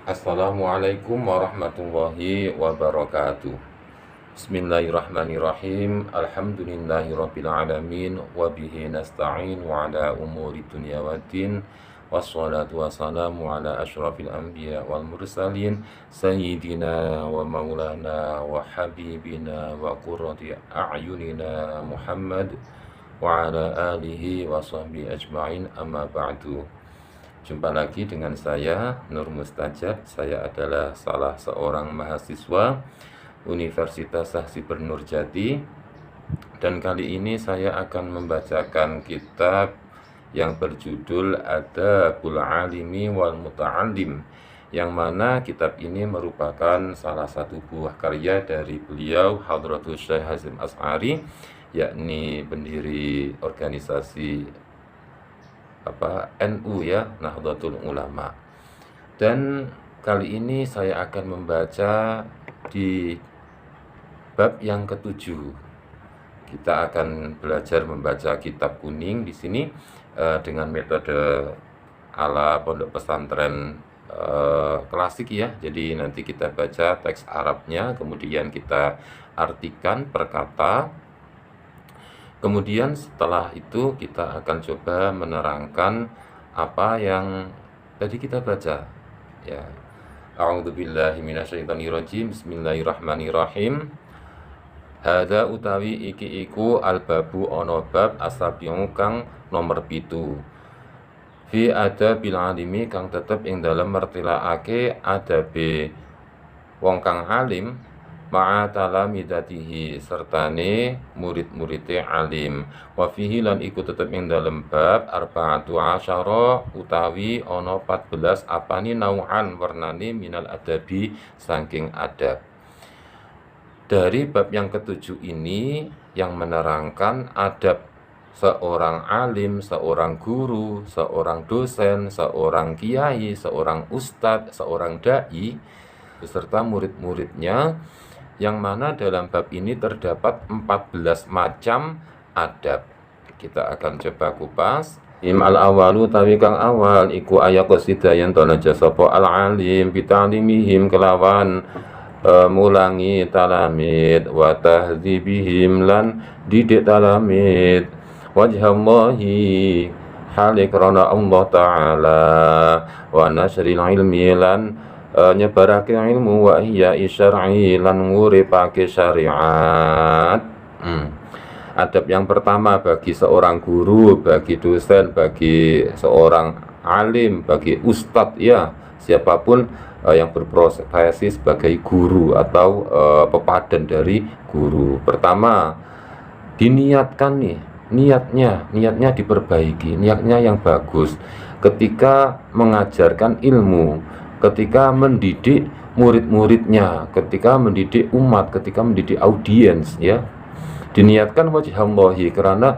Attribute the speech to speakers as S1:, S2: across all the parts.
S1: Assalamualaikum warahmatullahi wabarakatuh. Bismillahirrahmanirrahim. Alhamdulillahirabbil alamin wa bihi nasta'in wa ala umuri dunya waddin. Wassalatu wassalamu ala asyrafil anbiya wal mursalin sayyidina wa maulana wa habibina wa qurrati a'yunina Muhammad wa ala alihi wa sahbihi ajma'in, amma ba'du. Jumpa lagi dengan saya, Nur Mustajab. Saya adalah salah seorang mahasiswa Universitas Sahsibur Nurjati, dan kali ini saya akan membacakan kitab yang berjudul Adabul Alimi wal Muta'allim, yang mana kitab ini merupakan salah satu buah karya dari beliau Hadratus Syekh Hasyim Asy'ari, yakni pendiri organisasi NU ya, Nahdlatul Ulama. Dan kali ini saya akan membaca di bab yang ketujuh. Kita akan belajar membaca kitab kuning di sini dengan metode ala pondok pesantren klasik ya. Jadi nanti kita baca teks Arabnya, kemudian kita artikan per kata. Kemudian setelah itu kita akan coba menerangkan apa yang tadi kita baca ya. A'udzubillahi minasyaitonirrajim. Bismillahirrahmanirrahim. Hadza utawi iki iku albabu ana bab asabiu kang nomor 7. Fi adabil alimi kang tetep ing dalem mertilakake adabe wong kang alim ma'a talamidatihi sertane murid-muride alim. Wa fihi lan iku tetep ing dalem bab arba'atu asyara utawi ana 14 apane nau'an warnane minal adabi saking adab. Dari bab yang ketujuh ini yang menerangkan adab seorang alim, seorang guru, seorang dosen, seorang kiai, seorang ustadz, seorang dai beserta murid-muridnya, yang mana dalam bab ini terdapat 14 macam adab. Kita akan coba kupas. Al awalu tawi kang awal iku aya qasida yen to naja sapa al alim bitalimihim kelawan mulangi talamid wa tahdzibihim lan didik talamid wajhallahi halik rana Allah taala wa nasril ilmi lan nyebarake ilmu wa ihya syar'i lan nguripake syariat. Adab yang pertama bagi seorang guru, bagi dosen, bagi seorang alim, bagi ustadz ya, siapapun yang berprofesi sebagai guru atau pepadan dari guru. Pertama, diniatkan nih, niatnya diperbaiki, niatnya yang bagus ketika mengajarkan ilmu, ketika mendidik murid-muridnya, ketika mendidik umat, ketika mendidik audiens ya. Diniatkan wajhallahi karena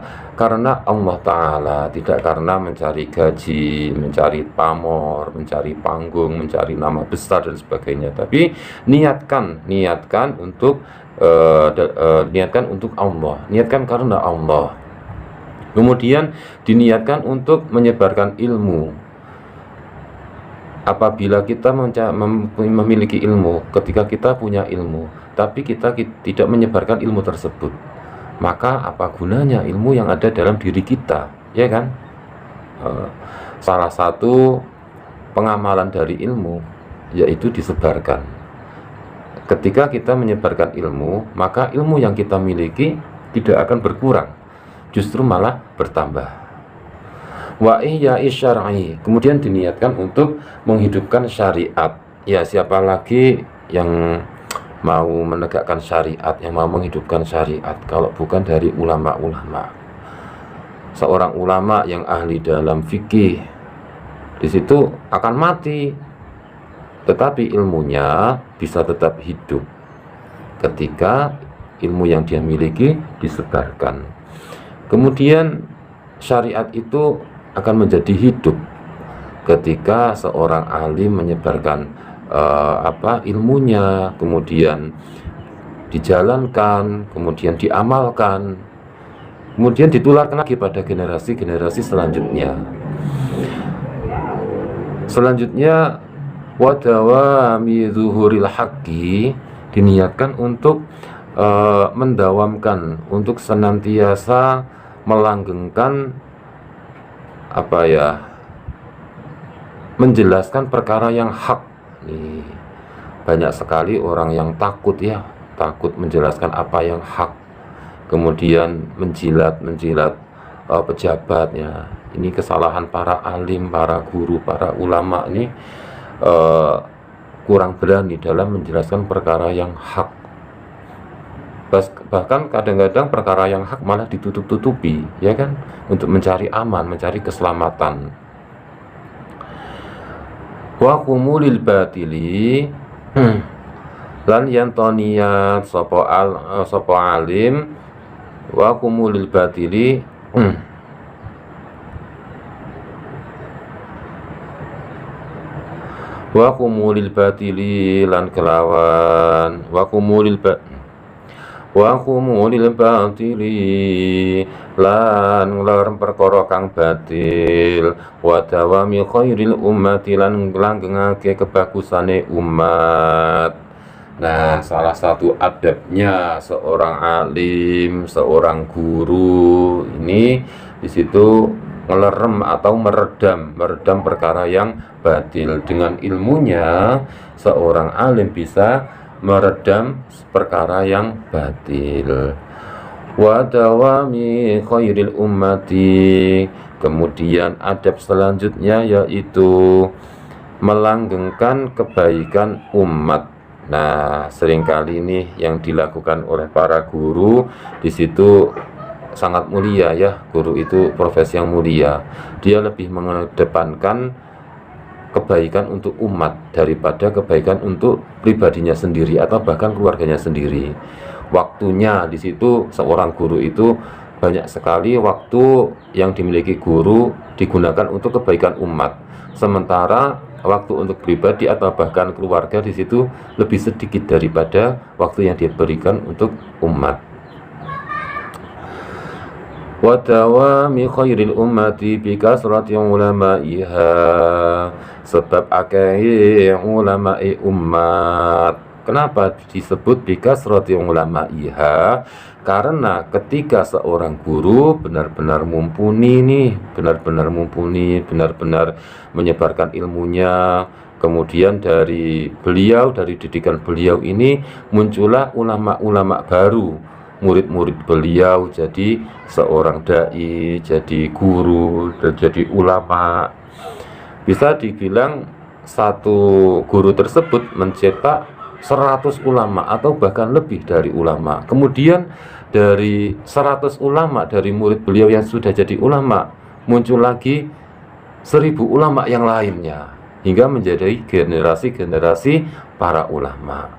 S1: Allah Ta'ala, tidak karena mencari gaji, mencari pamor, mencari panggung, mencari nama besar dan sebagainya. Tapi niatkan untuk niatkan untuk Allah, niatkan karena Allah. Kemudian diniatkan untuk menyebarkan ilmu. Apabila kita memiliki ilmu, ketika kita punya ilmu, tapi kita tidak menyebarkan ilmu tersebut, maka apa gunanya ilmu yang ada dalam diri kita, ya kan? Salah satu pengamalan dari ilmu yaitu disebarkan. Ketika kita menyebarkan ilmu, maka ilmu yang kita miliki tidak akan berkurang, justru malah bertambah. Wa ihya syar'i, kemudian diniatkan untuk menghidupkan syariat. Ya, siapa lagi yang mau menegakkan syariat, yang mau menghidupkan syariat kalau bukan dari ulama-ulama. Seorang ulama yang ahli dalam fikih di situ akan mati, tetapi ilmunya bisa tetap hidup ketika ilmu yang dia miliki disebarkan. Kemudian syariat itu akan menjadi hidup ketika seorang alim menyebarkan ilmunya, kemudian dijalankan, kemudian diamalkan, kemudian ditularkan lagi pada generasi-generasi selanjutnya. Selanjutnya wa dawami zuhuril haqqi, diniatkan untuk mendawamkan, untuk senantiasa melanggengkan menjelaskan perkara yang hak. Nih, banyak sekali orang yang takut menjelaskan apa yang hak, kemudian menjilat pejabatnya. Ini kesalahan para alim, para guru, para ulama ini kurang berani dalam menjelaskan perkara yang hak. Bahkan kadang-kadang perkara yang hak malah ditutup-tutupi, ya kan, untuk mencari aman, mencari keselamatan. Wa kumulil batili lan yantoniyat sapa alim wa kumulil batili wa kumulil batili lan kelawan wa kumulil batili lan nglarang perkara kang batil, wa dawami khairil ummati lan langgengake kebagusane umat. Nah, salah satu adabnya seorang alim, seorang guru ini di situ ngelerem atau meredam perkara yang batil. Dengan ilmunya seorang alim bisa meredam perkara yang batil. Wa dawami khairil ummati, kemudian adab selanjutnya yaitu melanggengkan kebaikan umat. Nah, seringkali ini yang dilakukan oleh para guru di situ sangat mulia ya. Guru itu profesi yang mulia. Dia lebih mengedepankan kebaikan untuk umat daripada kebaikan untuk pribadinya sendiri atau bahkan keluarganya sendiri. Waktunya di situ seorang guru itu banyak sekali waktu yang dimiliki guru digunakan untuk kebaikan umat. Sementara waktu untuk pribadi atau bahkan keluarga di situ lebih sedikit daripada waktu yang dia berikan untuk umat. Wa dawami khairil ummati bi kasrati ulama'iha, sebab akeh ulama'i umat. Kenapa disebut bi kasrati ulama'iha? Karena ketika seorang guru benar-benar mumpuni, benar-benar menyebarkan ilmunya, kemudian dari didikan beliau ini muncullah ulama-ulama baru, murid-murid beliau jadi seorang dai, jadi guru, dan jadi ulama. Bisa dibilang satu guru tersebut mencetak 100 ulama atau bahkan lebih dari ulama. Kemudian dari 100 ulama dari murid beliau yang sudah jadi ulama, muncul lagi 1000 ulama yang lainnya hingga menjadi generasi-generasi para ulama.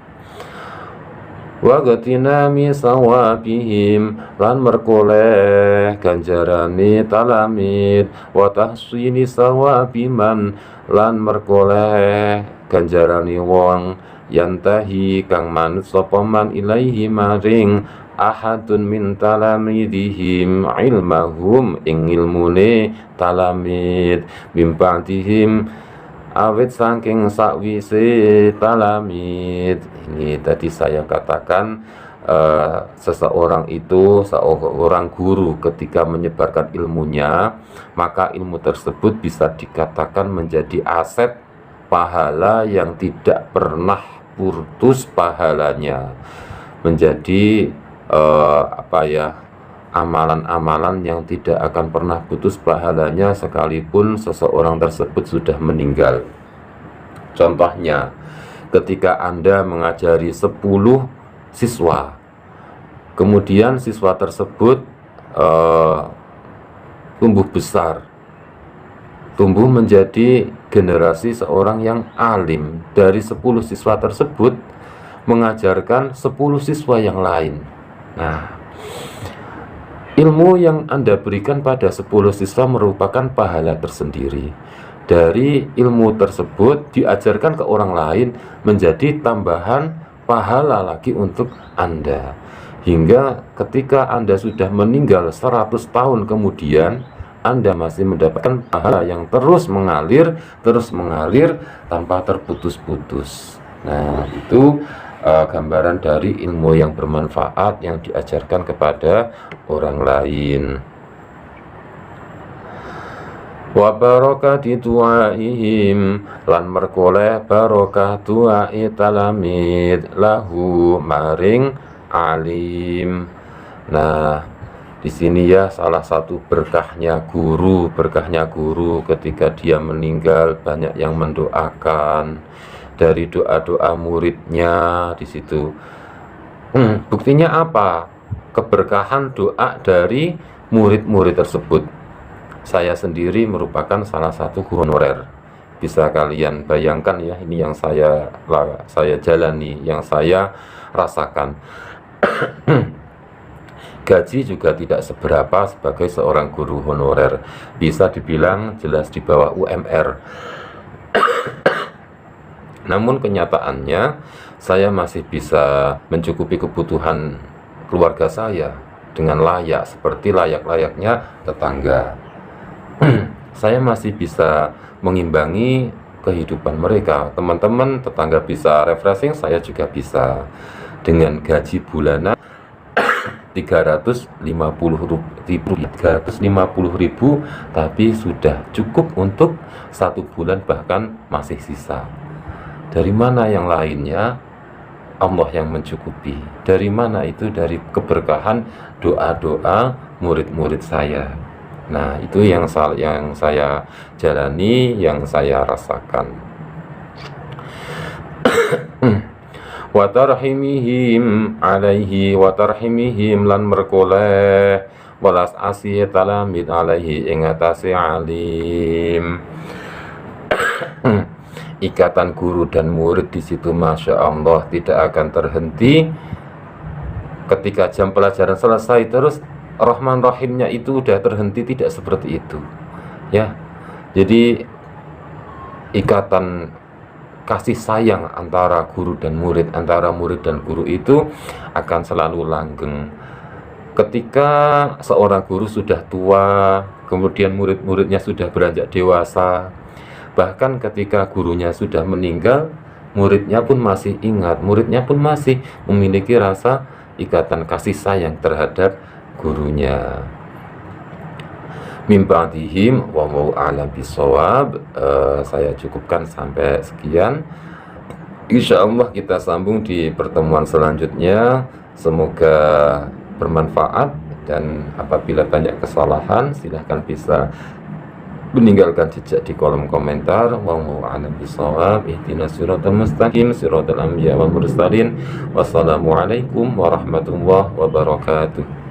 S1: Wa gatinami sawabihim, lan merkoleh ganjarani talamid, wa tahsini sawabiman, lan merkoleh ganjarani wong yantahi kang manut sapa man ilaihi maring ahadun min talamidihim ilmahum ing ilmune talamid bimba'dihim awit saking sakwise talamid. Ini tadi saya katakan seseorang guru ketika menyebarkan ilmunya, maka ilmu tersebut bisa dikatakan menjadi aset pahala yang tidak pernah putus pahalanya, menjadi amalan-amalan yang tidak akan pernah putus pahalanya sekalipun seseorang tersebut sudah meninggal. Contohnya, ketika Anda mengajari 10 siswa, kemudian siswa tersebut tumbuh besar, tumbuh menjadi generasi seorang yang alim. Dari 10 siswa tersebut mengajarkan 10 siswa yang lain. Nah, ilmu yang Anda berikan pada 10 siswa merupakan pahala tersendiri. Dari ilmu tersebut diajarkan ke orang lain menjadi tambahan pahala lagi untuk Anda. Hingga ketika Anda sudah meninggal 100 tahun kemudian, Anda masih mendapatkan pahala yang terus mengalir tanpa terputus-putus. Nah, itu gambaran dari ilmu yang bermanfaat yang diajarkan kepada orang lain. Wa barakati du'aihim, lan merkoleh barokah du'ai talamid lahu maring alim. Nah, di sini ya salah satu berkahnya guru ketika dia meninggal banyak yang mendoakan dari doa-doa muridnya di situ. Buktinya apa? Keberkahan doa dari murid-murid tersebut. Saya sendiri merupakan salah satu guru honorer. Bisa kalian bayangkan ya, ini yang saya jalani, yang saya rasakan. Gaji juga tidak seberapa sebagai seorang guru honorer. Bisa dibilang jelas di bawah UMR. Namun kenyataannya saya masih bisa mencukupi kebutuhan keluarga saya dengan layak, seperti layak-layaknya tetangga. Saya masih bisa mengimbangi kehidupan mereka. Teman-teman tetangga bisa refreshing, saya juga bisa. Dengan gaji bulanan 350.000, tapi sudah cukup untuk 1 bulan, bahkan masih sisa. Dari mana yang lainnya? Allah yang mencukupi. Dari mana itu? Dari keberkahan doa-doa murid-murid saya. Nah, itu yang saya jalani, yang saya rasakan. Wa tarhimihim alaihi, wa tarhimihim lan merkoleh walas asih talamid alaihi ing atase alim. Ikatan guru dan murid di situ Masya Allah tidak akan terhenti. Ketika jam pelajaran selesai terus Rahman Rahimnya itu udah terhenti, tidak seperti itu ya. Jadi ikatan kasih sayang antara guru dan murid, antara murid dan guru itu akan selalu langgeng. Ketika seorang guru sudah tua, kemudian murid-muridnya sudah beranjak dewasa, bahkan ketika gurunya sudah meninggal, muridnya pun masih ingat, muridnya pun masih memiliki rasa ikatan kasih sayang terhadap gurunya. Min ba'dihim wallahu a'lam bishawab. Saya cukupkan sampai sekian. Insyaallah kita sambung di pertemuan selanjutnya. Semoga bermanfaat, dan apabila banyak kesalahan silahkan bisa meninggalkan jejak di kolom komentar. Wallahu a'lam bishawab. Ihdinas siratal mustaqim, siratal anbiya wal mursalin. Wassalamualaikum warahmatullahi wabarakatuh.